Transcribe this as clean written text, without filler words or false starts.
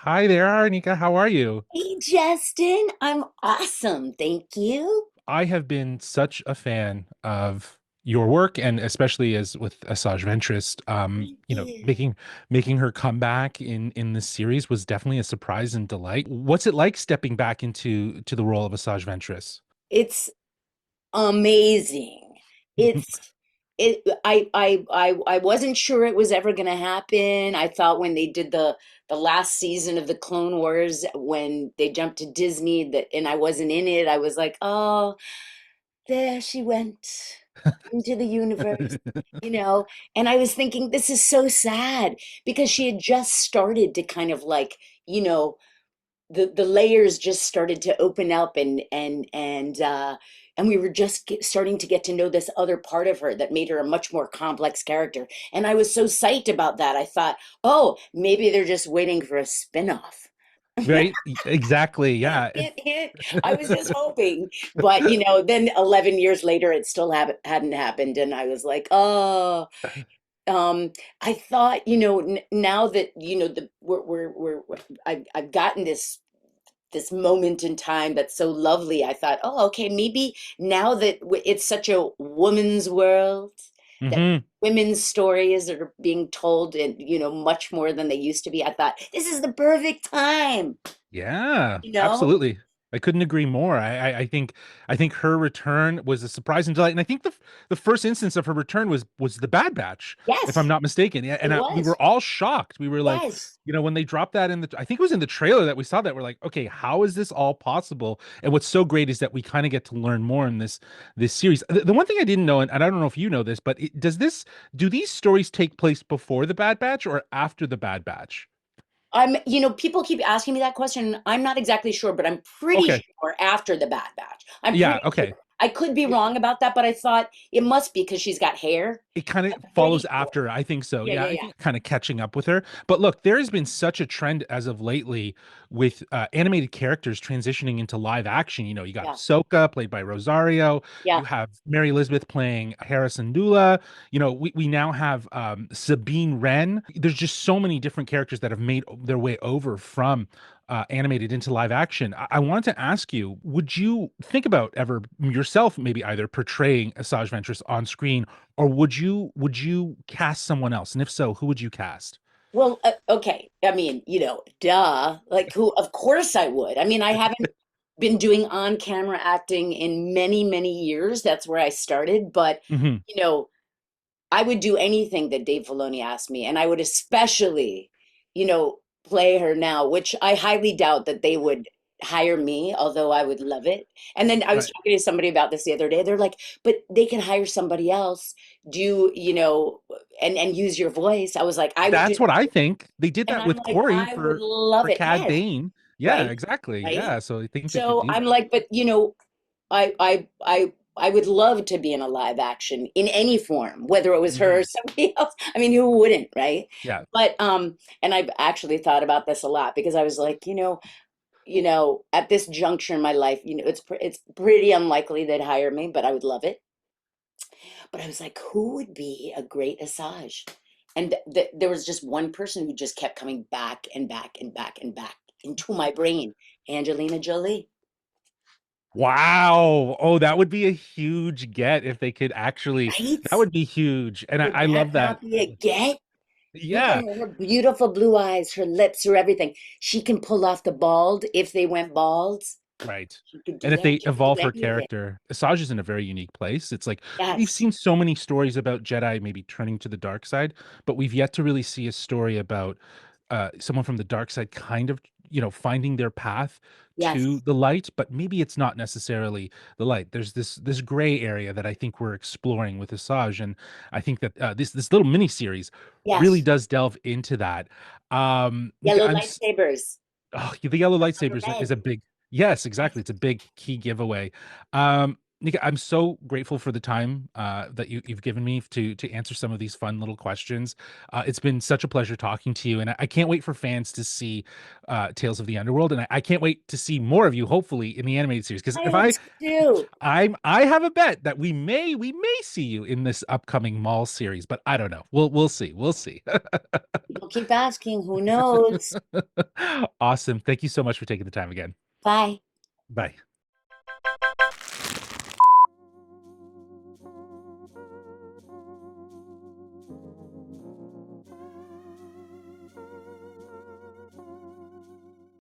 Hi there, Nika. How are you? Hey, Justin, I'm awesome. Thank you. I have been such a fan of your work, and especially as with Asajj Ventress, Thank you. making her comeback in this series was definitely a surprise and delight. What's it like stepping back into the role of Asajj Ventress? It's amazing. It's it I wasn't sure it was ever gonna happen. I thought when they did the last season of the Clone Wars when they jumped to Disney that and I wasn't in it, I was like, oh, there she went into the universe, you know. And I was thinking, this is so sad because she had just started to kind of like, you know, the layers just started to open up and we were just starting to get to know this other part of her that made her a much more complex character, and I was so psyched about that. I thought, oh, maybe they're just waiting for a spin-off. Right? Exactly. Hint, Yeah. hint, hint. I was just hoping, but then 11 years later it still hadn't happened, and I was like, oh. um I thought, now that the I've gotten this moment in time that's so lovely. I thought, oh, okay, maybe now that it's such a woman's world, that Hmm. women's stories are being told and much more than they used to be. I thought this is the perfect time, Yeah, you know. absolutely. I couldn't agree more. I think her return was a surprise and delight, and I think the first instance of her return was the Bad Batch, if I'm Yes, not mistaken. Yeah, and it we was. were all shocked. We were like, Yes. when they dropped that in the, I think it was in the trailer that we saw that we're like, okay, how is this all possible? And what's so great is that we kind of get to learn more in this series. The one thing I didn't know, and I don't know if you know this, but do these stories take place before the Bad Batch or after the Bad Batch? People keep asking me that question. I'm not exactly sure, but I'm pretty Okay, sure after the Bad Batch. I'm yeah, pretty sure. okay. I could be wrong about that, but I thought it must be because she's got hair. It kind of I'm follows pretty sure. after. I think so. Yeah, Yeah, yeah, I yeah. think kind of catching up with her. But look, there has been such a trend as of lately with animated characters transitioning into live action. You got Yeah, Ahsoka played by Rosario. yeah. You have Mary Elizabeth playing Harrison Dula. We now have Sabine Wren. There's just so many different characters that have made their way over from animated into live action. I wanted to ask you, would you think about ever yourself maybe either portraying Asajj Ventress on screen, or would you cast someone else? And if so, who would you cast? Well, okay. I mean, duh. Like who? Of course I would. I mean, I haven't been doing on-camera acting in many, many years. That's where I started. But, Hmm. you know, I would do anything that Dave Filoni asked me, and I would especially, you know, play her now, which I highly doubt that they would hire me, although I would love it. And then I was Right. talking to somebody about this the other day. They're like, "But they can hire somebody else, do and use your voice." I was like, "I would do That's what that I too." think. They did And that I'm with like, Corey "I would for love it." Cad Yes, Bane. Yeah, right, exactly. right. Yeah, so I think they could So do I'm that. like, but I would love to be in a live action in any form, whether it was her or Hmm. somebody else. I mean, who wouldn't, right? Yeah. But and I've actually thought about this a lot because I was like, at this juncture in my life, it's pretty unlikely they'd hire me, but I would love it. But I was like, who would be a great Asajj? And there was just one person who just kept coming back and back and back and back into my brain, Angelina Jolie. Wow. Oh, that would be a huge get if they could actually. Right? That would be huge. And Would I love that that. not be a get? Look at Yeah. her beautiful blue eyes, her lips, her everything. She can pull off the bald if they went bald. Right. She could And do if that. they She could do evolve her anything. character, Asajj is in a very unique place. It's like we've Yes. seen so many stories about Jedi maybe turning to the dark side, but we've yet to really see a story about someone from the dark side kind of, finding their path to Yes. the light, but maybe it's not necessarily the light. There's this gray area that I think we're exploring with Asajj, and I think that this little mini series really Yes. does delve into that. Nika, Yellow lightsabers oh, the yellow lightsaber over is red. a big, yes, exactly. Yes. It's a big key giveaway. Nika, I'm so grateful for the time that you've given me to answer some of these fun little questions. It's been such a pleasure talking to you, and I can't wait for fans to see Tales of the Underworld, and I can't wait to see more of you, hopefully, in the animated series. Because I if hope so too. I have a bet that we may see you in this upcoming mall series, but I don't know. We'll see. We'll see. People keep asking, who knows? Awesome. Thank you so much for taking the time again. Bye. Bye.